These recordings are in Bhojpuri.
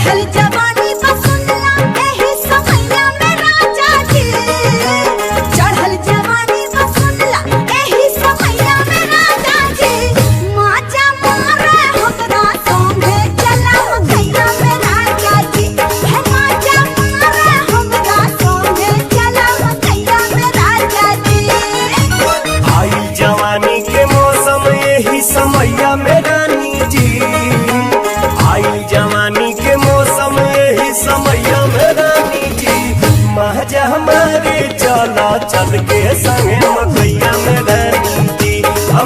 चढ़ल जवानी बसुंदला एही समैया में राजा जी। चढ़ल जवानी बसुंदला एही समैया में राजा जी। माजा मारे हमरा संगे चला मकैया में राजा जी। है माजा मारे हमरा संगे चला मकैया में राजा जी। आई जवानी के मौसम यही समैया में रानी जी। आई जवानी के मौसम यही समैया में रानी जी। महजा हमारे चला चल के संगे मकैया में रानी जी।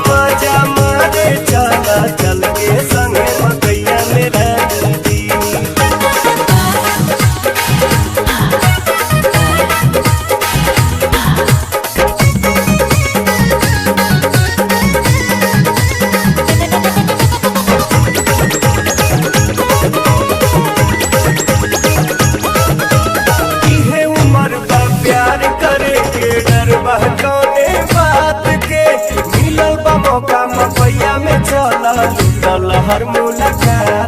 महजा हमारे चला चल के संगे मकैया में रानी जी। इहे उम्र बा प्यार करे के डर बा कौने बात के। मिलल बा मौका मकैया में चला लूटल हर मुलाकात